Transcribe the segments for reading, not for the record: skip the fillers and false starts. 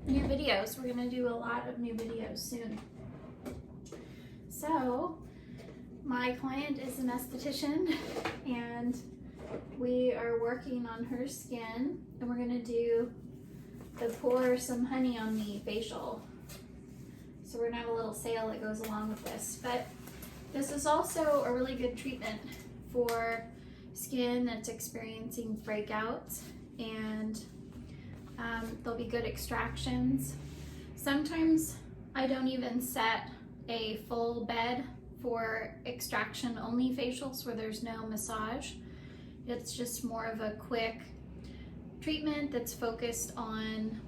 new videos. We're gonna do a lot of new videos soon. So my client is an esthetician and we are working on her skin, and we're gonna do the Pour Some Honey on Me facial. So we're gonna have a little sale that goes along with this. But this is also a really good treatment for skin that's experiencing breakouts, and there'll be good extractions. Sometimes I don't even set a full bed for extraction only facials where there's no massage. It's just more of a quick treatment that's focused on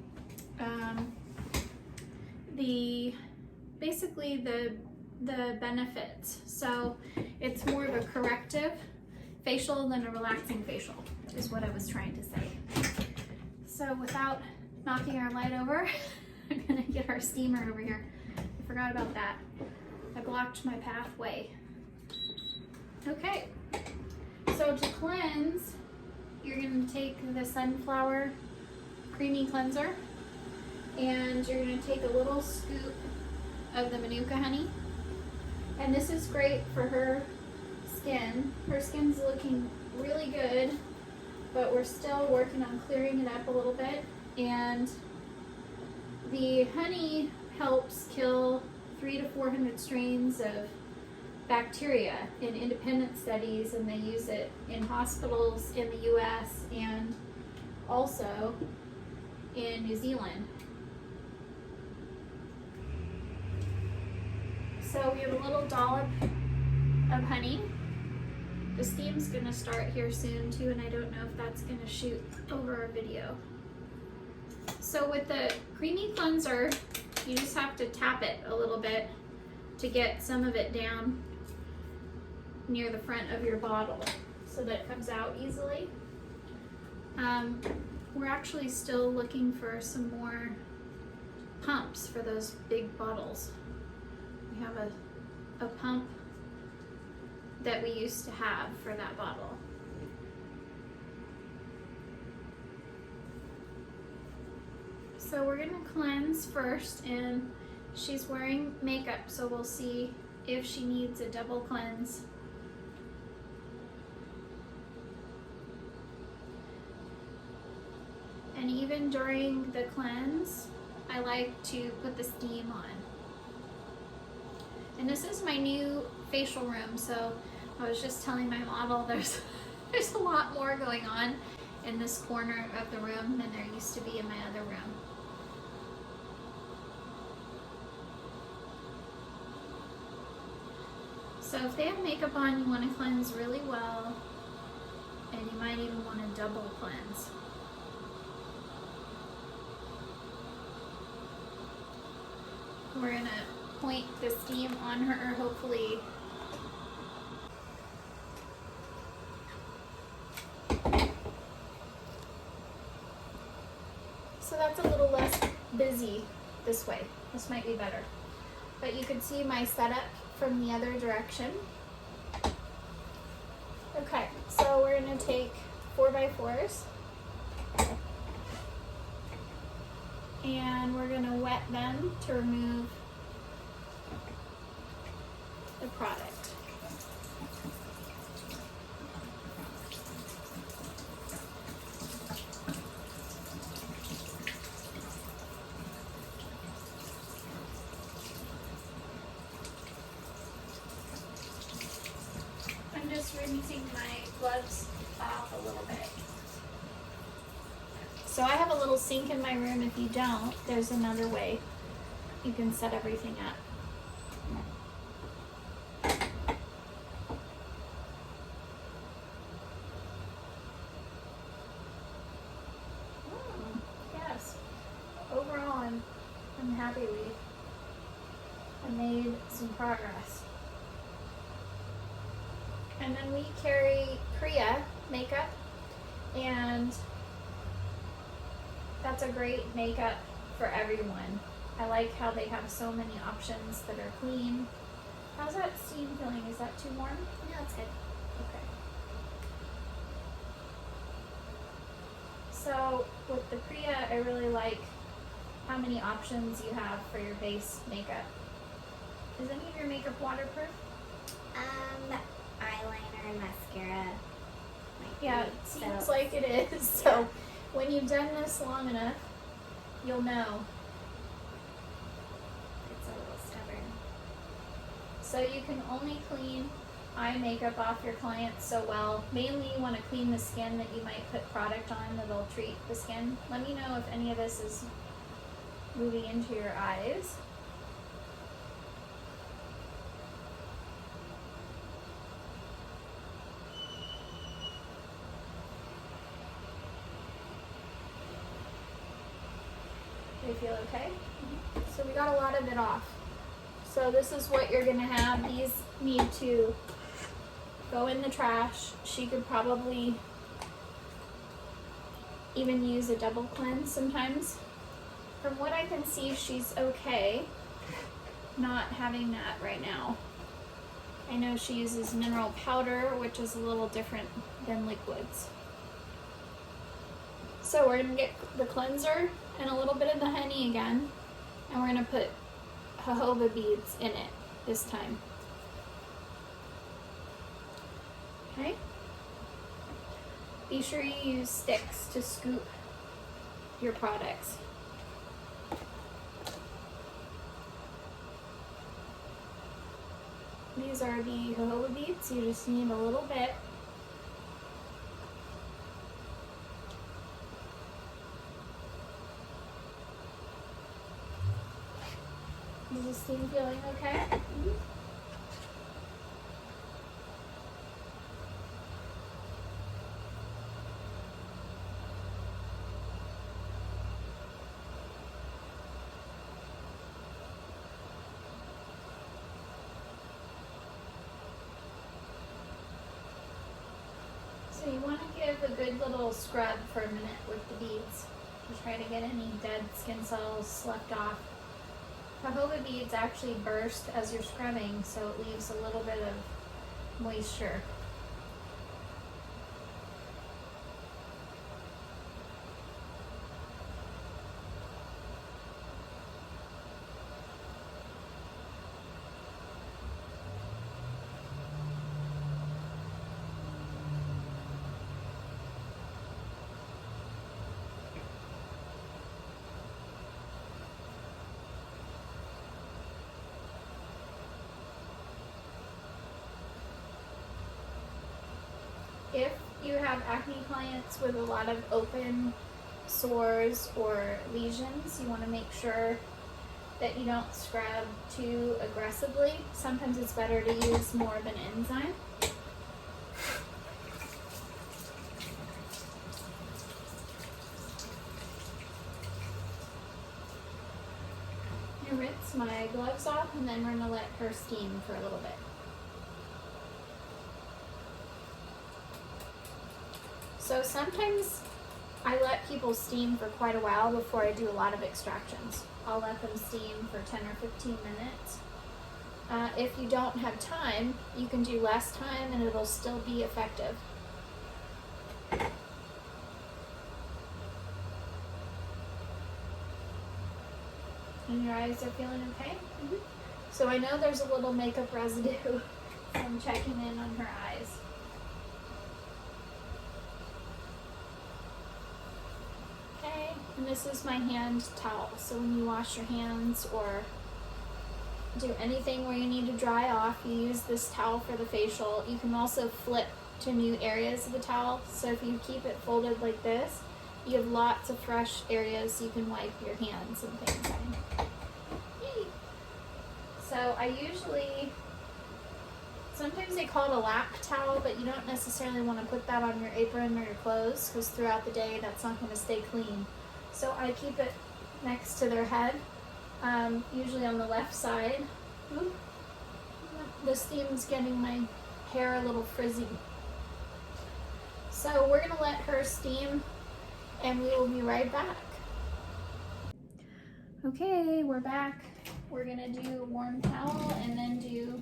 basically the benefits. So it's more of a corrective facial than a relaxing facial, is what I was trying to say. So without knocking our light over, I'm gonna get our steamer over here. I forgot about that. I blocked my pathway. Okay, so to cleanse, you're gonna take the Sunflower Creamy Cleanser, and you're gonna take a little scoop of the Manuka honey. And this is great for her skin. Her skin's looking really good, but we're still working on clearing it up a little bit. And the honey helps kill 300 to 400 strains of bacteria in independent studies, and they use it in hospitals in the US and also in New Zealand. So we have a little dollop of honey. The steam's gonna start here soon too, and I don't know if that's gonna shoot over our video. So with the creamy cleanser, you just have to tap it a little bit to get some of it down near the front of your bottle so that it comes out easily. We're actually still looking for some more pumps for those big bottles. We have a pump that we used to have for that bottle. So we're gonna cleanse first, and she's wearing makeup, so we'll see if she needs a double cleanse. And even during the cleanse, I like to put the steam on. And this is my new facial room, so I was just telling my model there's a lot more going on in this corner of the room than there used to be in my other room. So if they have makeup on, you want to cleanse really well, and you might even want to double cleanse. We're gonna point the steam on her, hopefully. So that's a little less busy this way. This might be better. But you can see my setup from the other direction. Okay, so we're gonna take 4x4s and we're gonna wet them to remove the product. I'm just rinsing my gloves off a little bit. So I have a little sink in my room. If you don't, there's another way you can set everything up. Yes. Overall, I'm happy I made some progress. And then we carry Priya makeup, and that's a great makeup for everyone. I like how they have so many options that are clean. How's that steam feeling? Is that too warm? No, it's good. Okay. So with the Priya, I really like how many options you have for your base makeup. Is any of your makeup waterproof? Eyeliner and mascara. Yeah, it seems like it is. So when you've done this long enough, you'll know. It's a little stubborn. So you can only clean eye makeup off your clients so well. Mainly you want to clean the skin that you might put product on that'll treat the skin. Let me know if any of this is moving into your eyes. They feel okay? Mm-hmm. So we got a lot of it off. So this is what you're gonna have. These need to go in the trash. She could probably even use a double cleanse sometimes. From what I can see, she's okay not having that right now. I know she uses mineral powder, which is a little different than liquids. So we're gonna get the cleanser and a little bit of the honey again, and we're gonna put jojoba beads in it this time. Okay? Be sure you use sticks to scoop your products. These are the jojoba beads. You just need a little bit. Is the steam feeling okay? Mm-hmm. So you want to give a good little scrub for a minute with the beads to try to get any dead skin cells sloughed off. Jojoba beads actually burst as you're scrubbing, so it leaves a little bit of moisture. If you have acne clients with a lot of open sores or lesions, you want to make sure that you don't scrub too aggressively. Sometimes it's better to use more of an enzyme. I'm going to rinse my gloves off, and then we're going to let her steam for a little bit. So sometimes I let people steam for quite a while before I do a lot of extractions. I'll let them steam for 10 or 15 minutes. If you don't have time, you can do less time and it'll still be effective. And your eyes are feeling okay? Mm-hmm. So I know there's a little makeup residue from checking in on her eyes. And this is my hand towel. So when you wash your hands or do anything where you need to dry off, you use this towel for the facial. You can also flip to new areas of the towel. So if you keep it folded like this, you have lots of fresh areas you can wipe your hands and things in. So I usually, sometimes they call it a lap towel, but you don't necessarily want to put that on your apron or your clothes because throughout the day that's not going to stay clean. So I keep it next to their head, usually on the left side. Ooh. The steam's getting my hair a little frizzy. So we're going to let her steam and we will be right back. Okay, we're back. We're going to do a warm towel and then do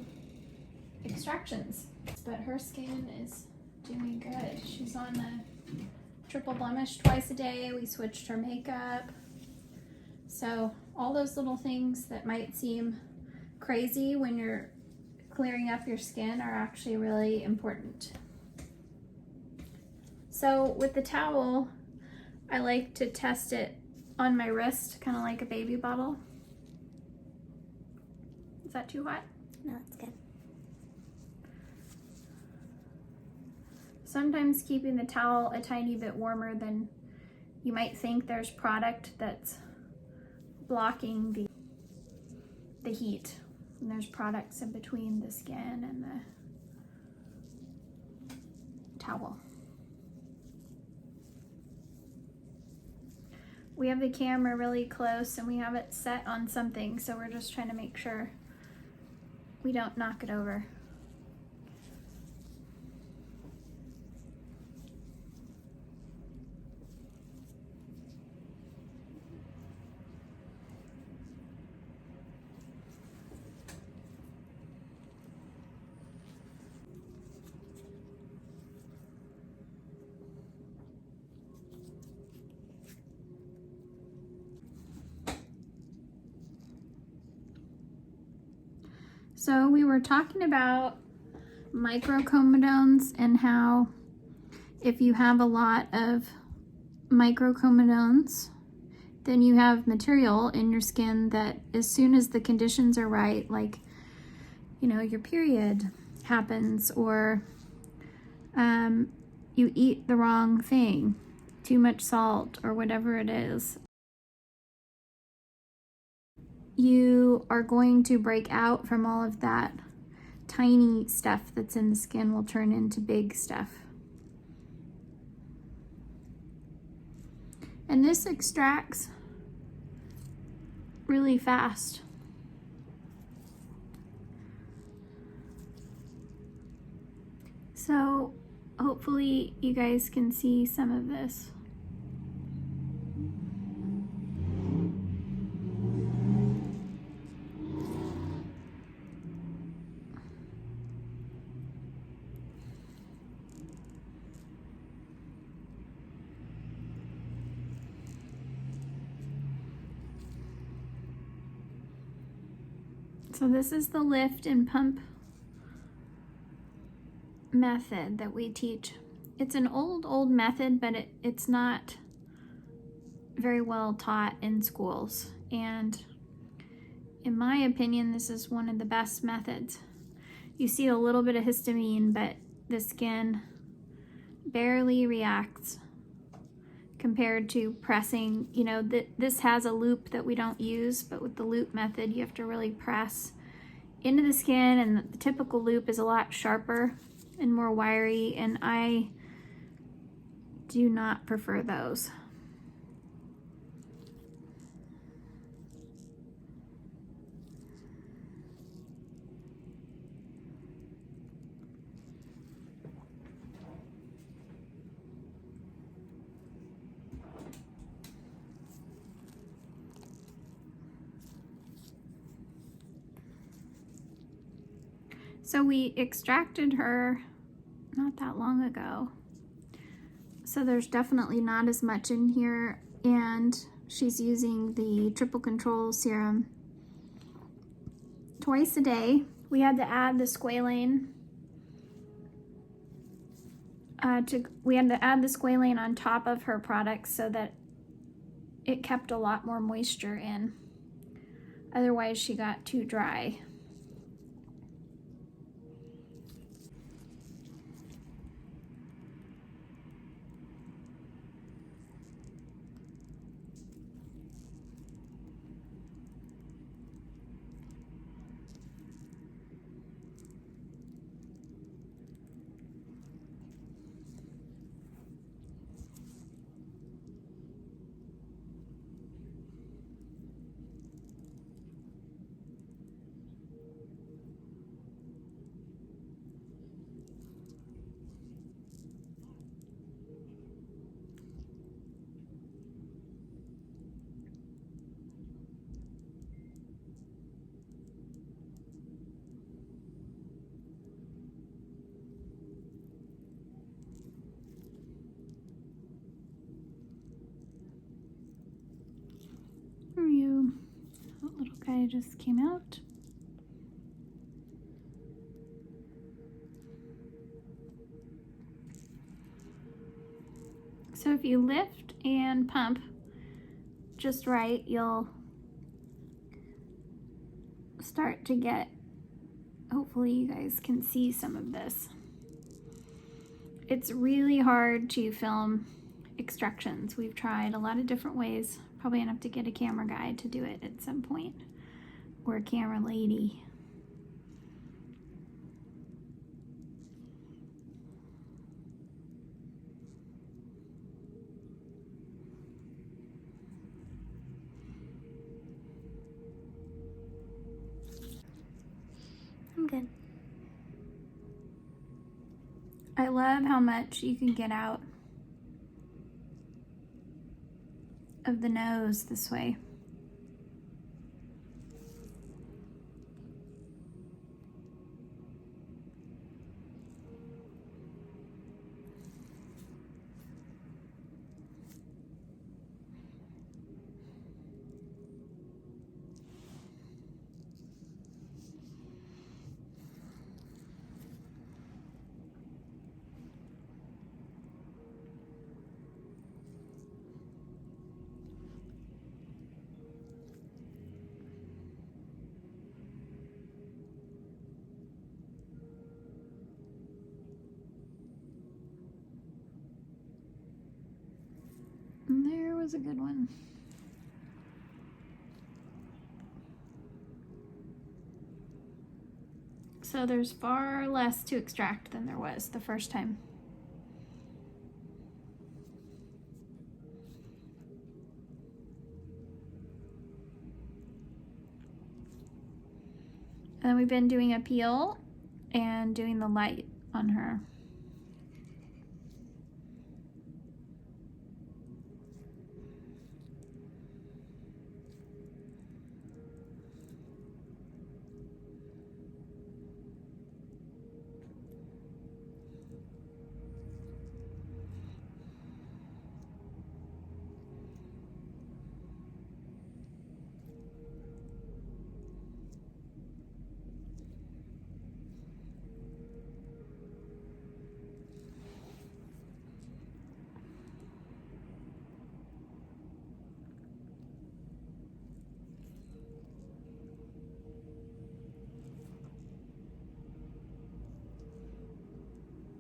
extractions. But her skin is doing good. She's on the triple blemish twice a day. We switched her makeup. So all those little things that might seem crazy when you're clearing up your skin are actually really important. So with the towel, I like to test it on my wrist, kind of like a baby bottle. Is that too hot? No, it's good. Sometimes keeping the towel a tiny bit warmer than you might think, there's product that's blocking the heat. And there's products in between the skin and the towel. We have the camera really close and we have it set on something, so we're just trying to make sure we don't knock it over. So we were talking about microcomedones and how if you have a lot of microcomedones, then you have material in your skin that as soon as the conditions are right, like, you know, your period happens, or you eat the wrong thing, too much salt or whatever it is, you are going to break out from all of that. Tiny stuff that's in the skin will turn into big stuff. And this extracts really fast. So hopefully you guys can see some of this. So this is the lift and pump method that we teach. It's an old method, but it's not very well taught in schools. And in my opinion, this is one of the best methods. You see a little bit of histamine, but the skin barely reacts compared to pressing. You know, this has a loop that we don't use, but with the loop method, you have to really press into the skin, and the typical loop is a lot sharper and more wiry, and I do not prefer those. So we extracted her not that long ago. So there's definitely not as much in here, and she's using the triple control serum twice a day. We had to add the squalane. We had to add the squalane on top of her products so that it kept a lot more moisture in. Otherwise, she got too dry. just came out. So if you lift and pump just right, you'll start to get, hopefully you guys can see some of this. It's really hard to film extractions. We've tried a lot of different ways. Probably enough to get a camera guy to do it at some point, or a camera lady. I'm good. I love how much you can get out of the nose this way. And there was a good one. So there's far less to extract than there was the first time. And then we've been doing a peel and doing the light on her.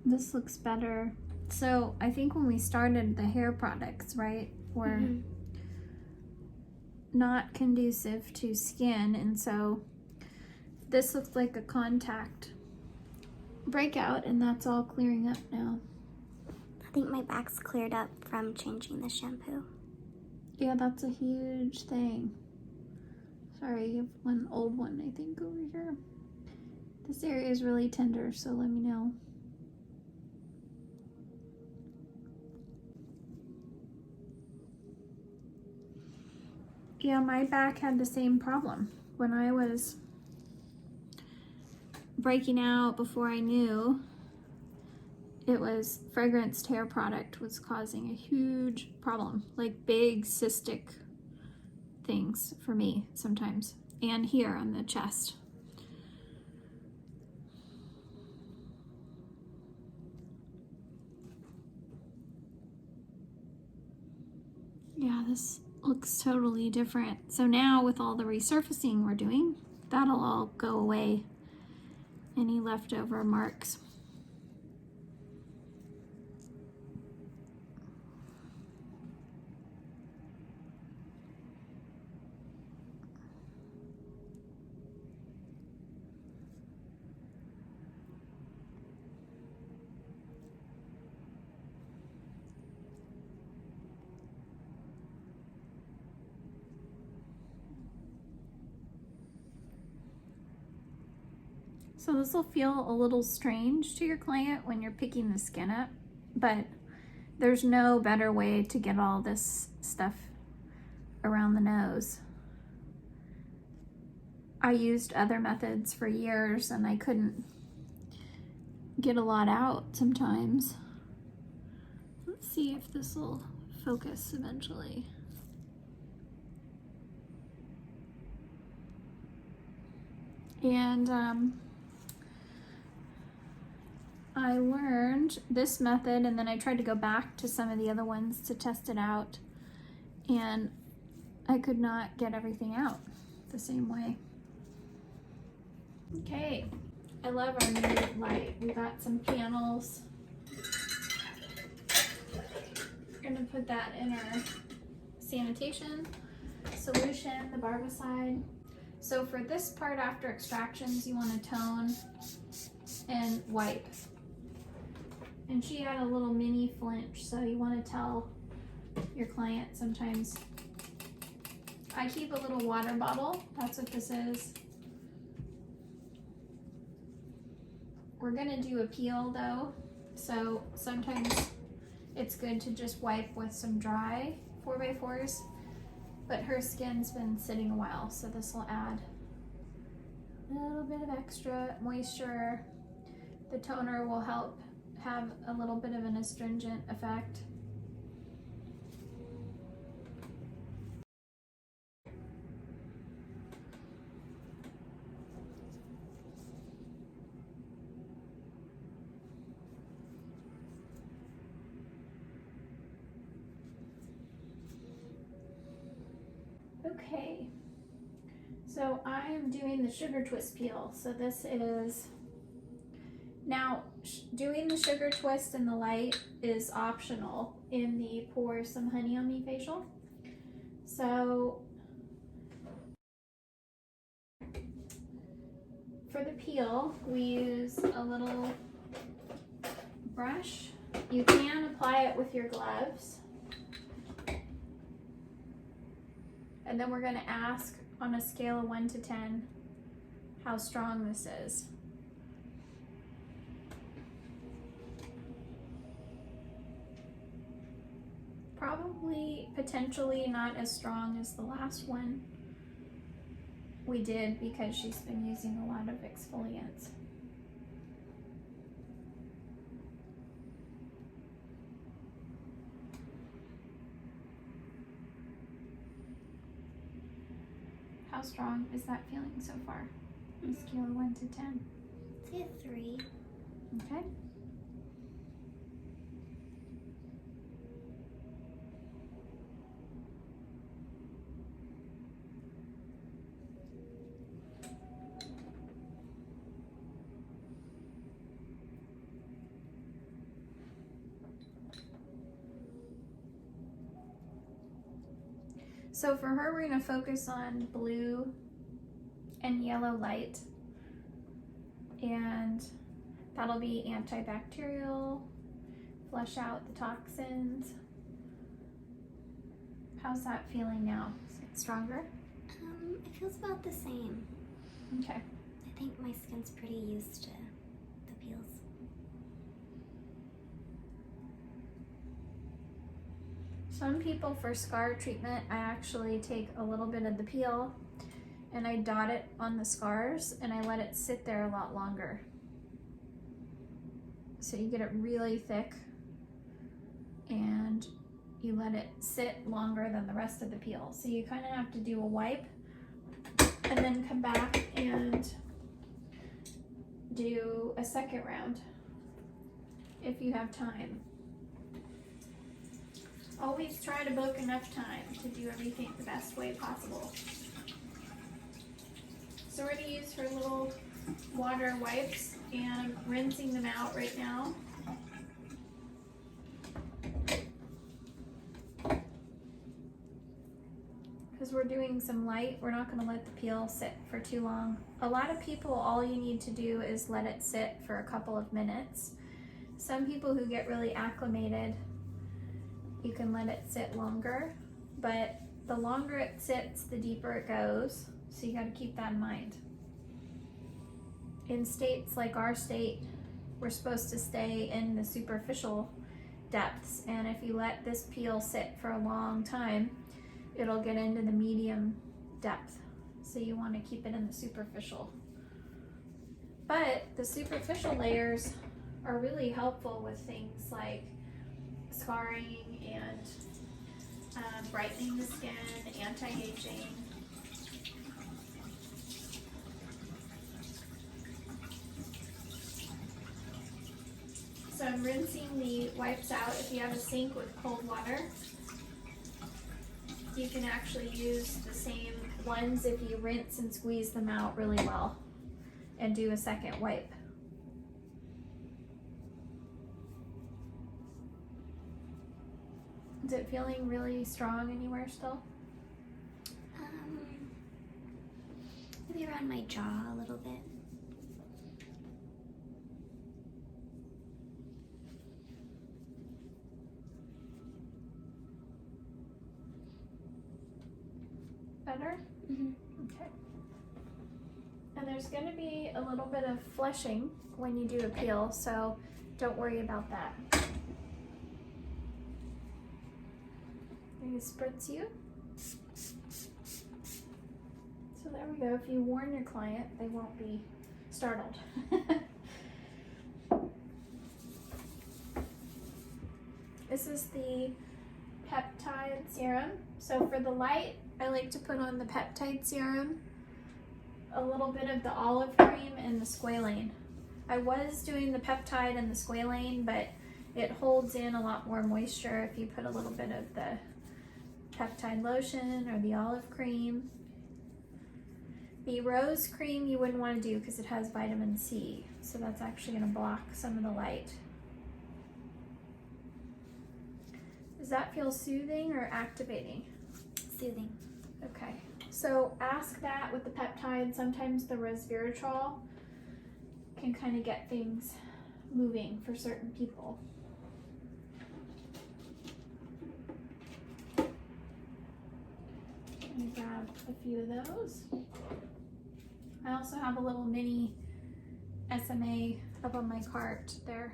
This looks better. So I think when we started, the hair products, right, were not conducive to skin, and so this looks like a contact breakout, and that's all clearing up now. I think my back's cleared up from changing the shampoo. Yeah, that's a huge thing. Sorry, you have one old one, I think, over here. This area is really tender, so let me know. Yeah, my back had the same problem. When I was breaking out, before I knew, it was fragranced hair product was causing a huge problem, like big cystic things for me sometimes, and here on the chest. Yeah, this looks totally different. So now with all the resurfacing we're doing, that'll all go away, any leftover marks. So this will feel a little strange to your client when you're picking the skin up, but there's no better way to get all this stuff around the nose. I used other methods for years and I couldn't get a lot out sometimes. Let's see if this will focus eventually. And I learned this method, and then I tried to go back to some of the other ones to test it out, and I could not get everything out the same way. Okay, I love our new light. We got some panels. We're gonna put that in our sanitation solution, the barbicide. So for this part after extractions, you want to tone and wipe. And she had a little mini flinch, so you want to tell your client sometimes. I keep a little water bottle. That's what this is. We're gonna do a peel though, so sometimes it's good to just wipe with some dry 4x4s, but her skin's been sitting a while, so this will add a little bit of extra moisture. The toner will help have a little bit of an astringent effect. Okay, so I am doing the sugar twist peel. So this is, now doing the sugar twist in the light is optional in the Pour Some Honey on Me facial. So for the peel, we use a little brush. You can apply it with your gloves. And then we're gonna ask on a scale of 1 to 10 how strong this is. Probably, potentially not as strong as the last one we did because she's been using a lot of exfoliants. How strong is that feeling so far? On a scale of 1 to 10. Say a 3. Okay. So for her, we're going to focus on blue and yellow light, and that'll be antibacterial, flush out the toxins. How's that feeling now? Is it stronger? It feels about the same. Okay. I think my skin's pretty used to the peels. Some people, for scar treatment, I actually take a little bit of the peel and I dot it on the scars and I let it sit there a lot longer. So you get it really thick and you let it sit longer than the rest of the peel. So you kind of have to do a wipe and then come back and do a second round if you have time. Always try to book enough time to do everything the best way possible. So we're going to use her little water wipes and I'm rinsing them out right now. Because we're doing some light, we're not going to let the peel sit for too long. A lot of people, all you need to do is let it sit for a couple of minutes. Some people who get really acclimated, you can let it sit longer, but the longer it sits, the deeper it goes. So you got to keep that in mind. In states like our state, we're supposed to stay in the superficial depths, and if you let this peel sit for a long time, it'll get into the medium depth. So you want to keep it in the superficial. But the superficial layers are really helpful with things like scarring and brightening the skin, anti-aging. So I'm rinsing the wipes out. If you have a sink with cold water, you can actually use the same ones if you rinse and squeeze them out really well and do a second wipe. Is it feeling really strong anywhere still? Maybe around my jaw a little bit. Better? Mm-hmm. Okay. And there's going to be a little bit of flushing when you do a peel, so don't worry about that. I'm going to spritz you. So there we go. If you warn your client, they won't be startled. This is the peptide serum. So for the light, I like to put on the peptide serum, a little bit of the olive cream, and the squalane. I was doing the peptide and the squalane, but it holds in a lot more moisture if you put a little bit of the peptide lotion or the olive cream. The rose cream you wouldn't want to do because it has vitamin C, so that's actually going to block some of the light. Does that feel soothing or activating? Soothing. Okay, so ask that with the peptide. Sometimes the resveratrol can kind of get things moving for certain people. Let me grab a few of those. I also have a little mini SMA up on my cart there.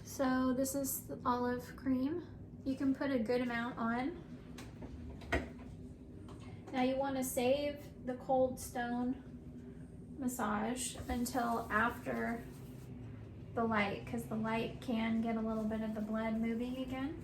So this is the olive cream. You can put a good amount on. Now you want to save the cold stone massage until after the light, because the light can get a little bit of the blood moving again.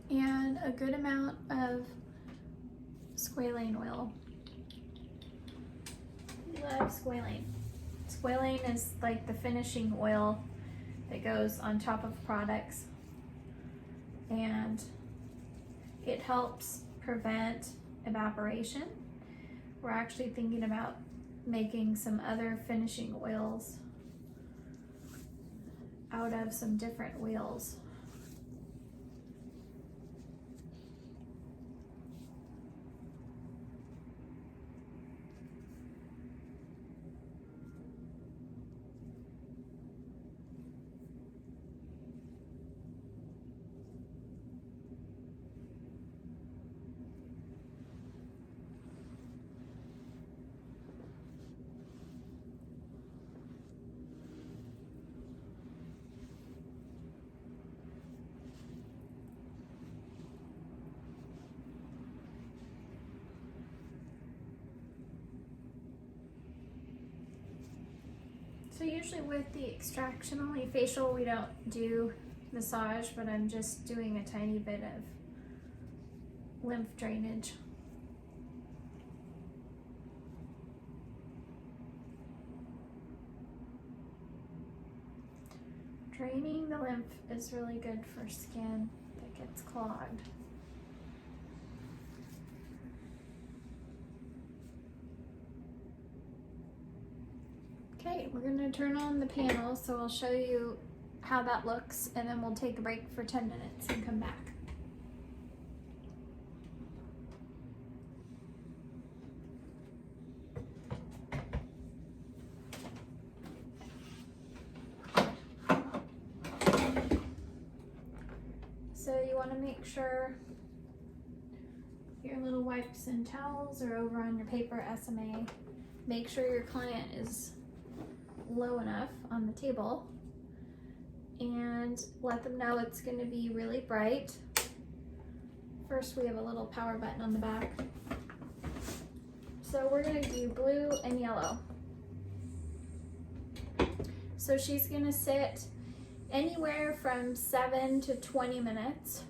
And a good amount of squalane oil. I love squalane. Squalane is like the finishing oil that goes on top of products, and it helps prevent evaporation. We're actually thinking about making some other finishing oils out of some different oils. So usually with the extraction only facial, we don't do massage, but I'm just doing a tiny bit of lymph drainage. Draining the lymph is really good for skin that gets clogged. Okay, we're going to turn on the panel, so I'll show you how that looks, and then we'll take a break for 10 minutes and come back. So you want to make sure your little wipes and towels are over on your paper SMA make sure your client is low enough on the table and let them know it's going to be really bright. First, we have a little power button on the back. So we're going to do blue and yellow. So she's going to sit anywhere from 7 to 20 minutes.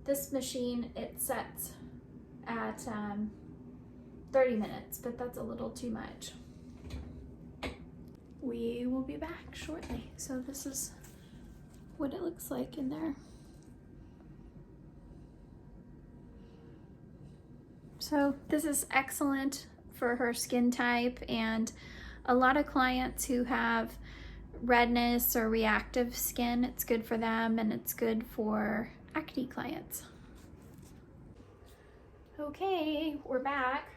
This machine, it sets at 30 minutes, but that's a little too much. We will be back shortly. So this is what it looks like in there. So this is excellent for her skin type, and a lot of clients who have redness or reactive skin, it's good for them, and it's good for acne clients. Okay, we're back.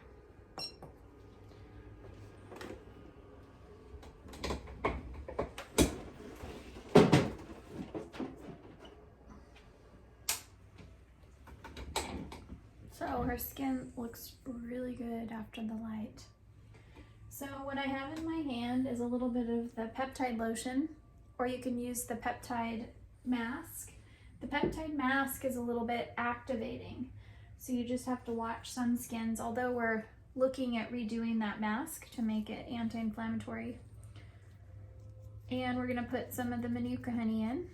So her skin looks really good after the light. So what I have in my hand is a little bit of the peptide lotion, or you can use the peptide mask. The peptide mask is a little bit activating, so you just have to watch some skins, although we're looking at redoing that mask to make it anti-inflammatory. And we're gonna put some of the Manuka honey in.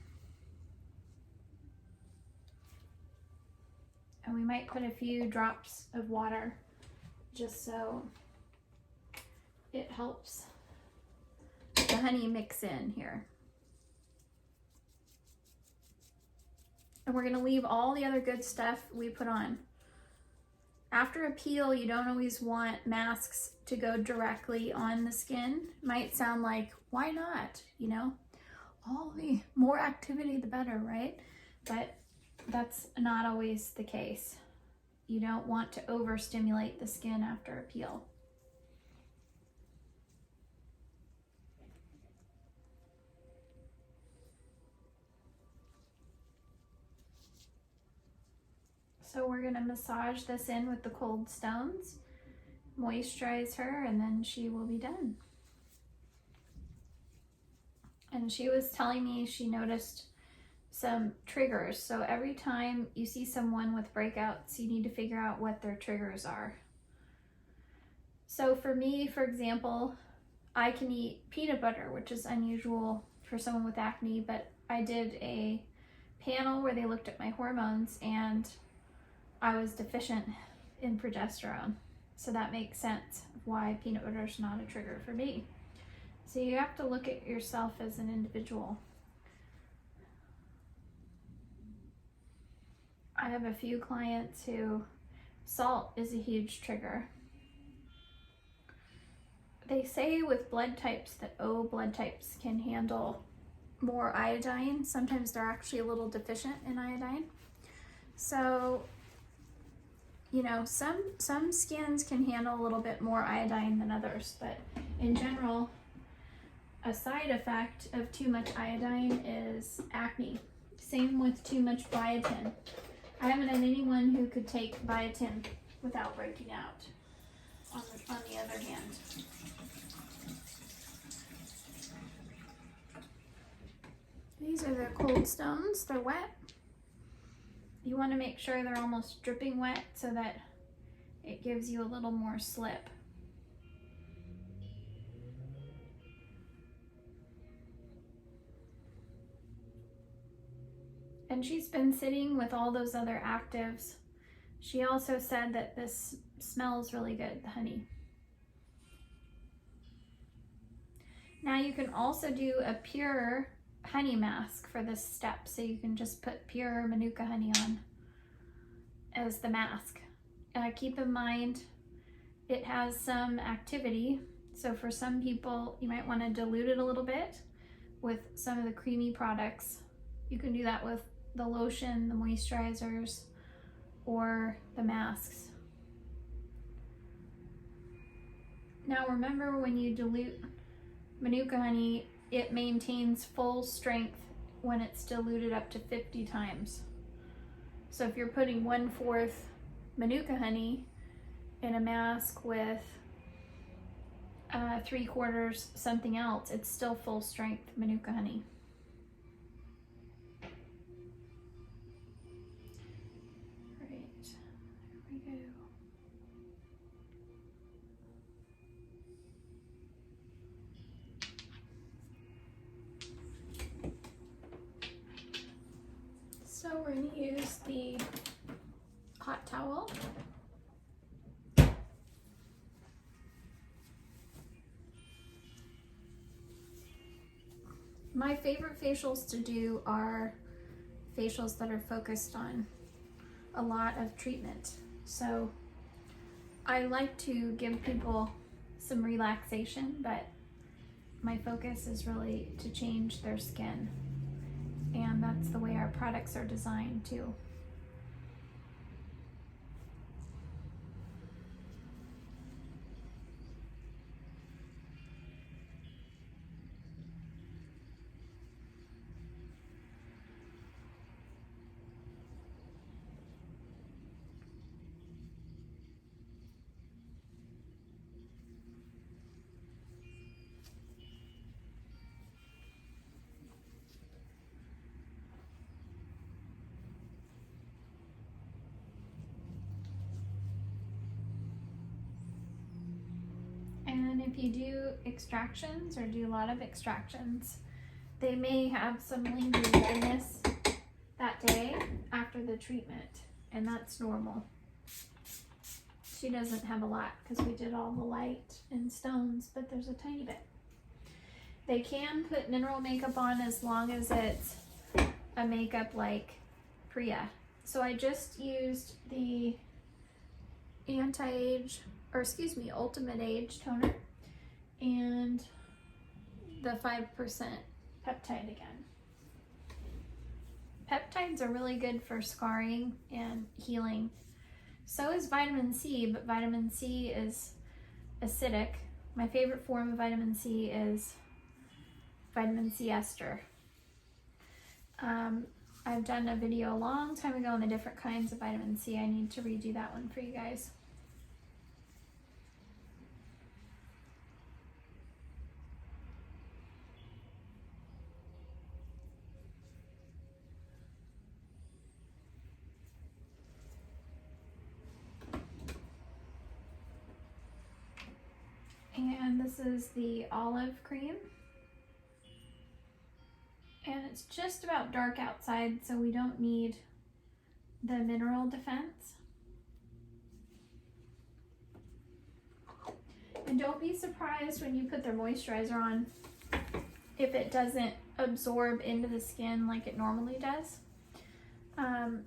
And we might put a few drops of water just so it helps the honey mix in here. And we're gonna leave all the other good stuff we put on. After a peel, you don't always want masks to go directly on the skin. Might sound like, why not? You know, all the more activity, the better, right? But that's not always the case. You don't want to overstimulate the skin after a peel. So we're gonna massage this in with the cold stones, moisturize her, and then she will be done. And she was telling me she noticed some triggers. So every time you see someone with breakouts, you need to figure out what their triggers are. So for me, for example, I can eat peanut butter, which is unusual for someone with acne, but I did a panel where they looked at my hormones and I was deficient in progesterone. So that makes sense why peanut butter is not a trigger for me. So you have to look at yourself as an individual. I have a few clients who salt is a huge trigger. They say with blood types that O blood types can handle more iodine. Sometimes they're actually a little deficient in iodine. So, you know, some skins can handle a little bit more iodine than others, but in general, a side effect of too much iodine is acne. Same with too much biotin. I haven't had anyone who could take biotin without breaking out, on the other hand. These are the cold stones. They're wet. You want to make sure they're almost dripping wet so that it gives you a little more slip. And she's been sitting with all those other actives. She also said that this smells really good, the honey. Now you can also do a pure honey mask for this step. So you can just put pure Manuka honey on as the mask. Keep in mind, it has some activity. So for some people, you might want to dilute it a little bit with some of the creamy products. You can do that with the lotion, the moisturizers, or the masks. Now remember, when you dilute Manuka honey, it maintains full strength when it's diluted up to 50 times. So if you're putting 1/4 Manuka honey in a mask with 3/4 something else, it's still full strength Manuka honey. Right, there we go. So we're going to use the hot towel. My favorite facials to do are facials that are focused on a lot of treatment. So I like to give people some relaxation, but my focus is really to change their skin. And that's the way our products are designed too. And if you do extractions or do a lot of extractions, they may have some lingering redness that day after the treatment, and that's normal. She doesn't have a lot because we did all the light and stones, but there's a tiny bit. They can put mineral makeup on as long as it's a makeup like Priya. So I just used the Ultimate Age toner and the 5% peptide again. Peptides are really good for scarring and healing. So is vitamin C, but vitamin C is acidic. My favorite form of vitamin C is vitamin C ester. I've done a video a long time ago on the different kinds of vitamin C. I need to redo that one for you guys. And this is the olive cream. And it's just about dark outside, so we don't need the mineral defense. And don't be surprised when you put their moisturizer on if it doesn't absorb into the skin like it normally does.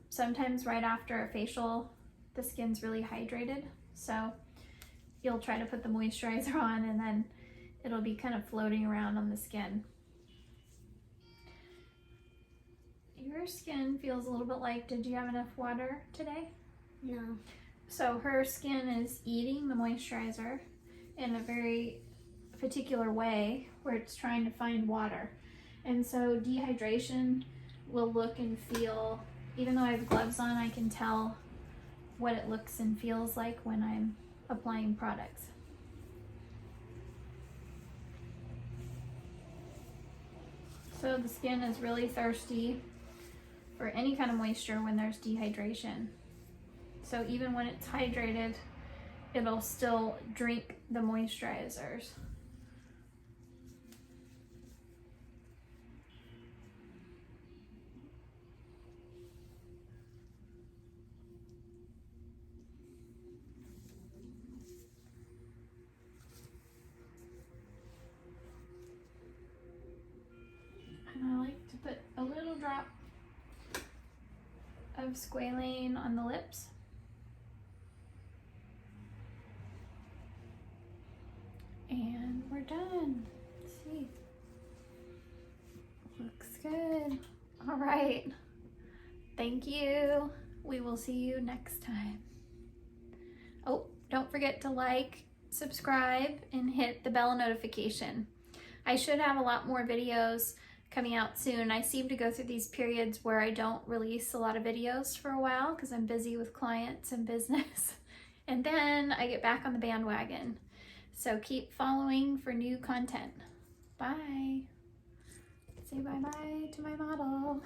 Sometimes right after a facial, the skin's really hydrated, so you'll try to put the moisturizer on and then it'll be kind of floating around on the skin. Your skin feels a little bit like, did you have enough water today? No. So her skin is eating the moisturizer in a very particular way where it's trying to find water. And so dehydration will look and feel, even though I have gloves on, I can tell what it looks and feels like when I'm applying products. So the skin is really thirsty for any kind of moisture when there's dehydration. So even when it's hydrated, it'll still drink the moisturizers. And I like to put a little drop of squalane on the lips. And we're done. Let's see. Looks good. All right. Thank you. We will see you next time. Oh, don't forget to like, subscribe, and hit the bell notification. I should have a lot more videos coming out soon. I seem to go through these periods where I don't release a lot of videos for a while because I'm busy with clients and business. And then I get back on the bandwagon. So keep following for new content. Bye. Say bye-bye to my model.